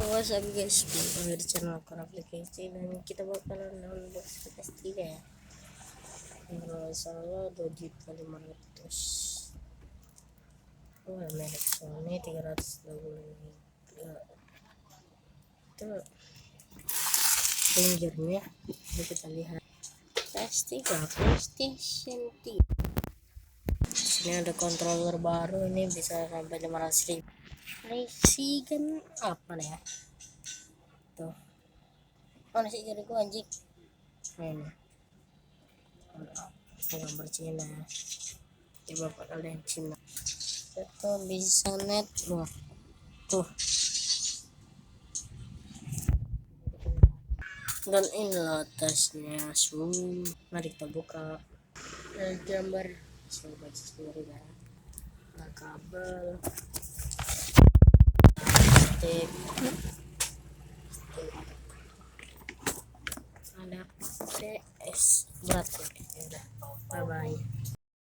What's up guys, balik lagi di channel Akun Aplikasi dan kita bakalan download PS3 ya. Kalau salah 2.500.000. Oh, merek Sony 325. Itu rangernya. Jadi kita lihat PS3 PlayStation 3. Sini ada controller baru, ini bisa sampai 500.000. Precision apa nih ya? Tuh. Mana sih jari gua anjing? Ini. Gambar Cina. Coba kalian Cina. Itu bisa network. Tuh. Dan inilah tasnya. Mari kita buka. Gambar. Saya baca sendiri ya. Nah, kabel. Stick. Ada PS berat ya. Bye bye.